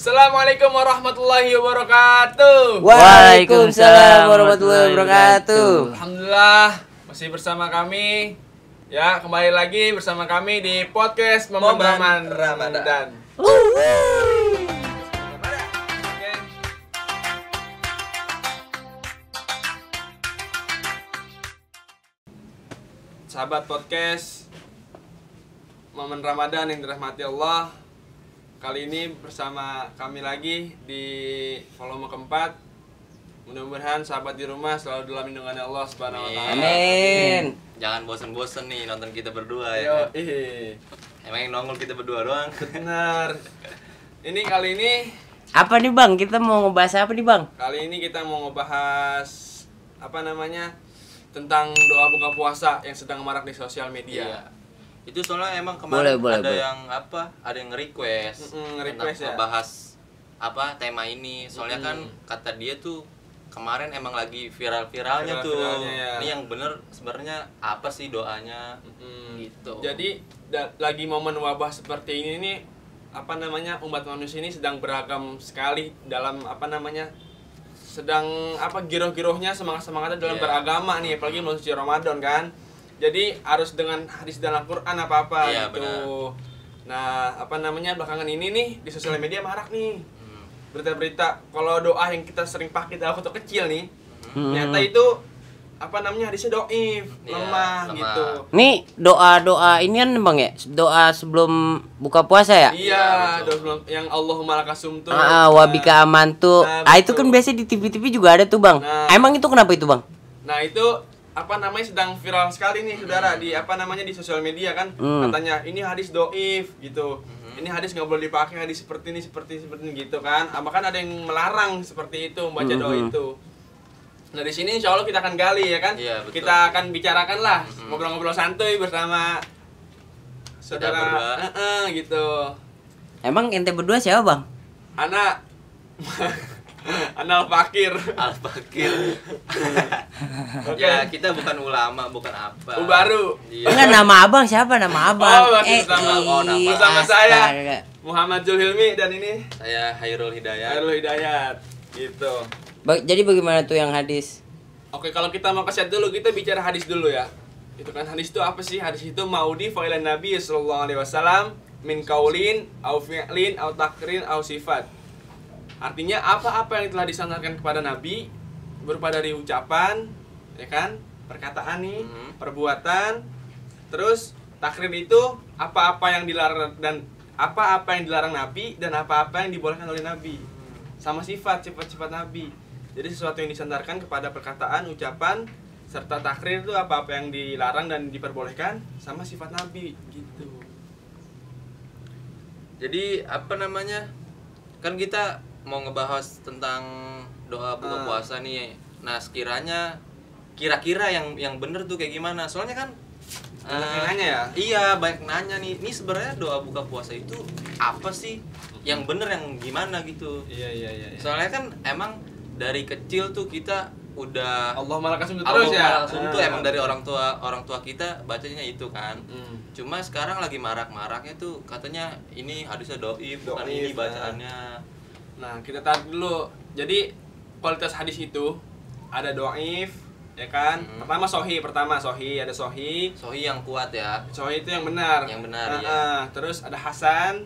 Assalamualaikum warahmatullahi wabarakatuh. Waalaikumsalam warahmatullahi wabarakatuh. Alhamdulillah masih bersama kami. Ya, kembali lagi bersama kami di podcast Momen Ramadan. Oke. Sahabat podcast Momen Ramadan yang dirahmati Allah, kali ini bersama kami lagi di volume keempat. Mudah-mudahan sahabat di rumah selalu dalam lindungan Allah Subhanahu wa taala. Amin. Jangan bosen-bosen nih nonton kita berdua Yo, ya. Emang yang nongol kita berdua doang. benar. Ini kali ini Apa nih Bang? Kita mau ngebahas apa nih Bang? Kali ini kita mau ngebahas tentang doa buka puasa yang sedang marak di sosial media. Iya. Itu soalnya emang kemarin Boleh. ada yang nge-request Nge-request ya. ngebahas tema ini. Soalnya kan kata dia tuh kemarin emang lagi viral-viralnya tuh. Viral-viralnya, ya. Ini yang bener sebenarnya apa sih doanya? Gitu. Jadi lagi momen wabah seperti ini nih, umat manusia ini sedang beragam sekali dalam sedang giroh-girohnya, semangatnya dalam Iya. beragama nih, apalagi bulan suci Ramadan kan. Jadi harus dengan hadis dalam Quran apa-apa Iya, gitu. Nah, belakangan ini nih di sosial media marak nih berita-berita kalau doa yang kita sering pakai dalam waktu kecil nih, ternyata itu hadisnya doif, Iya, lemah gitu. Nih doa ini kan Bang ya? Doa sebelum buka puasa ya? Iya, betul. doa sebelum yang Allahumma lakasum tuh. Wabika amantu. Nah, Itu kan betul. biasa di TV-TV juga ada tuh Bang. Nah. Emang itu kenapa itu Bang? Nah, itu sedang viral sekali nih saudara di di sosial media kan. Katanya ini hadis doif gitu. Ini hadis nggak boleh dipakai, hadis seperti ini gitu kan. Bahkan ada yang melarang seperti itu membaca doa itu. Nah, di sini insya Allah kita akan gali ya kan. Iya, betul. Kita akan bicarakan lah, ngobrol-ngobrol santuy bersama saudara. berdua. Gitu. Emang ente berdua siapa Bang? Anak Anal Fakir. Al-Fakir. Ya, kita bukan ulama, bukan apa. Baru. Iya. Enggak, nama Abang siapa? Nama Abang. Oh, masih bersama. nama. Bersama saya. astaga. Muhammad Zulhilmi dan ini Saya Hairul Hidayat. Hairul Hidayat gitu. Jadi bagaimana tuh yang hadis? Oke, kalau kita mau keset dulu, kita bicara hadis dulu ya. Itu kan hadis itu apa sih? Hadis itu maudi fa'ilan Nabi sallallahu alaihi wasallam min qaulin au fi'lin au takrin au sifat. Artinya apa-apa yang telah disandarkan kepada Nabi berupa dari ucapan, ya kan? Perkataan nih, perbuatan. Terus takrir itu apa-apa yang dilarang dan apa-apa yang dilarang Nabi dan apa-apa yang dibolehkan oleh Nabi. Sama sifat-sifat Nabi. Jadi sesuatu yang disandarkan kepada perkataan, ucapan, serta takrir itu apa-apa yang dilarang dan diperbolehkan sama sifat Nabi gitu. Jadi kan kita mau ngebahas tentang doa buka puasa nih. Nah, kira-kira yang bener tuh kayak gimana? Soalnya kan Banyak yang nanya ya? Iya, banyak nanya nih. Ini sebenarnya doa buka puasa itu apa sih? Yang bener yang gimana gitu. Iya. Soalnya kan emang dari kecil tuh kita udah Allah malakasum terus ya. langsung tuh emang dari orang tua kita bacanya itu kan. Cuma sekarang lagi marak-maraknya tuh katanya ini hadisnya doif, bukan ini bacaannya. Nah, kita tarik dulu. Jadi kualitas hadis itu ada doif, ya kan? Pertama sohi, ada sohi. Sohi yang kuat ya. Sohi itu yang benar. Yang benar, ya. Terus ada hasan,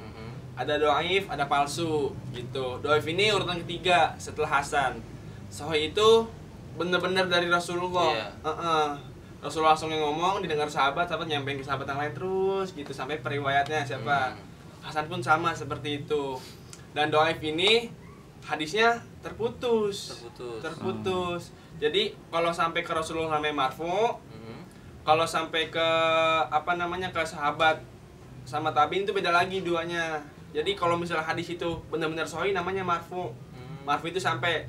ada doif, ada palsu gitu. Doif ini urutan ketiga setelah hasan. Sohi itu benar-benar dari Rasulullah. Iya. Rasulullah langsung yang ngomong, didengar sahabat nyampein ke sahabat yang lain terus gitu sampai periwayatnya siapa. Hasan pun sama seperti itu. Dan doif ini hadisnya terputus. Jadi kalau sampai ke Rasulullah namanya marfu, kalau sampai ke ke sahabat sama tabiin itu beda lagi duanya. Jadi kalau misalnya hadis itu benar-benar sahih namanya marfu. Marfu itu sampai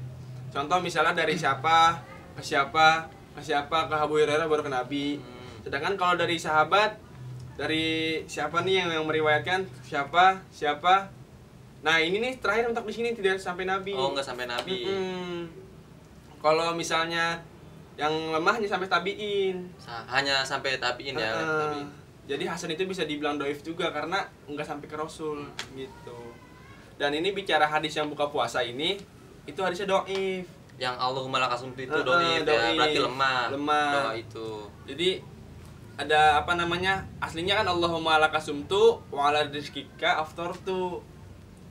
contoh misalnya dari siapa ke siapa ke Abu Hurairah baru ke Nabi. Sedangkan kalau dari sahabat, dari siapa nih yang meriwayatkan siapa. Nah, ini nih terakhir untuk di sini tidak sampai Nabi. Oh, nggak sampai Nabi. Kalau misalnya yang lemahnya sampai tabiin. Hanya sampai tabiin ya. Jadi hasan itu bisa dibilang doif juga karena nggak sampai ke Rasul gitu. Dan ini bicara hadis yang buka puasa ini, itu hadisnya dhaif. Yang Allahumma lakasumtu itu Dhaif. berarti lemah. Lemah. Doa itu. Jadi ada apa namanya? Aslinya kan Allahumma lakasumtu wa ala rizqika aftartu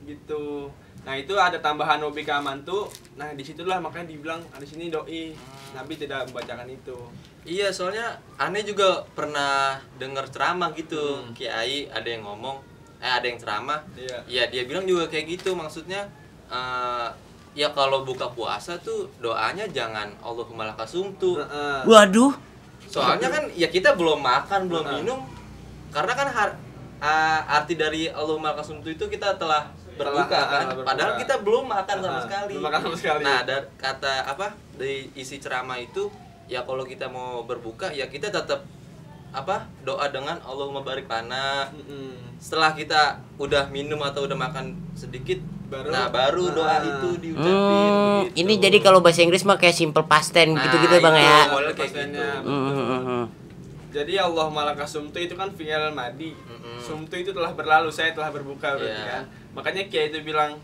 gitu. Nah, itu ada tambahan wabika amantu. Nah, disitulah makanya dibilang di sini doi. Nabi tidak membacakan itu. Iya, soalnya aneh juga pernah dengar ceramah gitu. Kiai ada yang ngomong, ada yang ceramah. Iya. Ya dia bilang juga kayak gitu, maksudnya ya kalau buka puasa tuh doanya jangan Allahumma lakasumtu. Waduh. Soalnya kan ya kita belum makan, belum minum. Karena kan arti dari Allahumma lakasumtu itu kita telah berbuka kan. berbuka. Padahal kita belum makan sama sekali. Belum makan sama sekali. Nah, dari kata apa? Dari isi ceramah itu ya kalau kita mau berbuka ya kita tetap doa dengan Allahumma barik lana. Setelah kita udah minum atau udah makan sedikit baru doa itu diucapin begitu. Ini jadi kalau bahasa Inggris mah kayak simple past tense gitu-gitu Bang itu, ya. model kayak gitu. Jadi Allahumma lakasumtu itu kan fi'il madi. Sumtu itu telah berlalu, saya telah berbuka berarti kan. Makanya Kiai itu bilang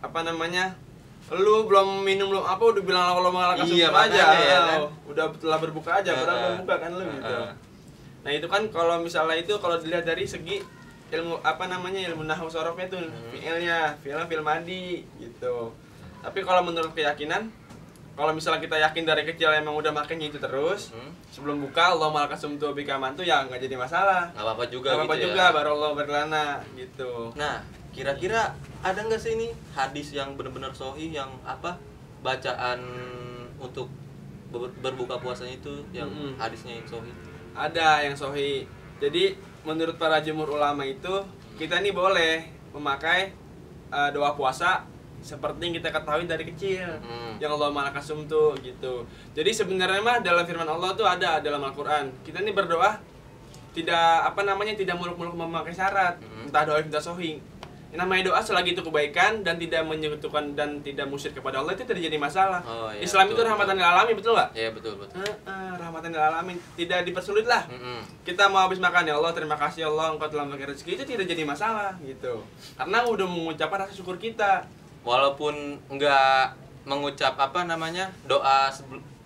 apa namanya? Lu belum minum belum apa udah bilang Allahumma lakasumtu aja. Ya, kan? Udah telah berbuka aja, padahal berbuka kan lu gitu. Nah, itu kan kalau misalnya itu kalau dilihat dari segi ilmu apa namanya ilmu nahwu sorofnya tuh fi'ilnya fi'il madi gitu. Tapi kalau menurut keyakinan kalau misalnya kita yakin dari kecil emang udah makannya itu terus sebelum buka Allahumma lakasumtu bika amantu ya nggak jadi masalah. Nggak apa-apa juga Nggak apa-apa gitu juga ya. baru Allah berkelana gitu. Nah, kira-kira ada nggak sih ini hadis yang benar-benar sahih yang bacaan untuk berbuka puasanya itu yang hadisnya yang sahih? Ada yang sahih. Jadi menurut para jumhur ulama itu kita nih boleh memakai doa puasa seperti yang kita ketahui dari kecil. Yang Allahumma lakasumtu gitu. Jadi sebenarnya mah dalam firman Allah tuh ada dalam Al-Qur'an. Kita nih berdoa tidak tidak muluk-muluk memakai syarat. Entah doa kita sahih. Yang namanya doa selagi itu kebaikan dan tidak menyekutukan dan tidak musyrik kepada Allah itu tidak jadi masalah. Iya, Islam betul, itu rahmatan lil alamin, betul nggak? Iya, betul. Rahmatan lil alamin, tidak dipersulit lah. Kita mau habis makan ya Allah, terima kasih ya Allah engkau telah memberi rezeki, itu tidak jadi masalah gitu. Karena udah mengucapkan rasa syukur kita. Walaupun enggak mengucap doa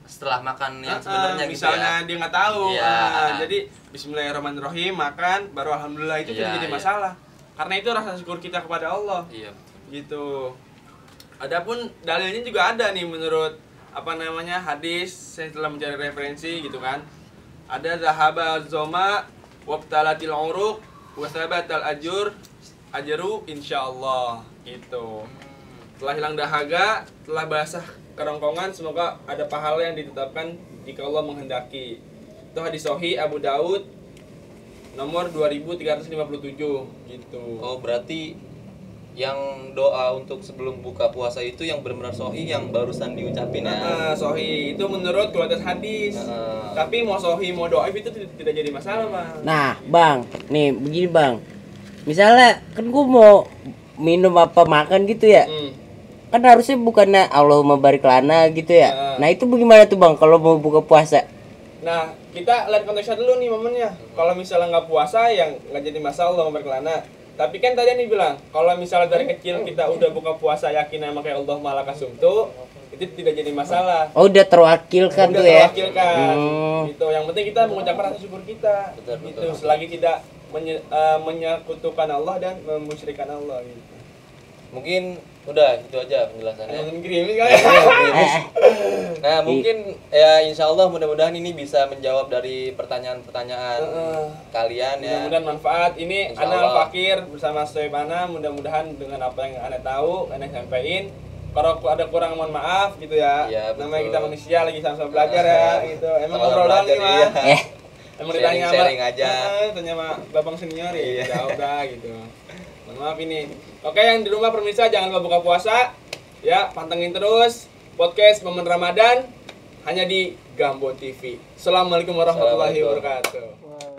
setelah makan yang sebenarnya gitu misalnya ya. dia nggak tahu. Iya. Jadi Bismillahirrahmanirrahim makan baru alhamdulillah itu tidak jadi masalah. Karena itu rasa syukur kita kepada Allah. Iya. Gitu. Adapun dalilnya juga ada nih menurut hadis, saya telah mencari referensi gitu kan. Ada zahaba zoma wabtalatil uruq wasabatal ajru insyaallah gitu. Telah hilang dahaga, telah basah kerongkongan, semoga ada pahala yang ditetapkan jika Allah menghendaki. Itu hadis sahih Abu Daud nomor 2357 gitu. Oh, berarti yang doa untuk sebelum buka puasa itu yang benar-benar sahih yang barusan diucapin ya. Sahih itu menurut kualitas hadis. Tapi mau sahih mau dhaif itu tidak jadi masalah, Bang. Nah, Bang, nih begini Bang. Misalnya kan gua mau minum apa makan gitu ya. Kan harusnya bukannya Allahumma barik lana gitu ya. Nah, itu bagaimana tuh Bang kalau mau buka puasa? Nah, kita lihat konteksnya dulu nih momennya. Kalau misalnya nggak puasa yang nggak jadi masalah Allah berkelana. Tapi kan tadi nih bilang, kalau misalnya dari kecil kita udah buka puasa yakin sama kayak Allah malakasumtu, itu tidak jadi masalah. Oh, udah terwakilkan udah tuh ya. Terwakilkan. Gitu. Yang penting kita mengucapkan rasa syukur kita. Gitu. Selagi tidak menyekutukan Allah dan memusyrikan Allah gitu. Mungkin udah itu aja penjelasannya. Mungkin gerimis kan? Nah, mungkin ya insya Allah mudah-mudahan ini bisa menjawab dari pertanyaan-pertanyaan kalian ya. Mudah-mudahan manfaat. Ini Insya Ana Allah. Al-Fakir bersama Soeb Ana, mudah-mudahan dengan apa yang Ana tahu, Ana sampaikan. Kalau ada kurang mohon maaf gitu ya. Iya, betul. Namanya kita manusia lagi sama-sama belajar ya gitu. Emang Sama-sama ngobrol doang belajar, nih, Mas. iya. Emang ditanya sama Sharing-sharing aja. Tanya sama Babang senior ya. Iya. Jawab dah gitu. Mohon maaf ini. Oke, yang di rumah pemirsa jangan lupa buka puasa. Ya, pantengin terus podcast Momen Ramadan hanya di Gambo TV. Assalamualaikum warahmatullahi wabarakatuh.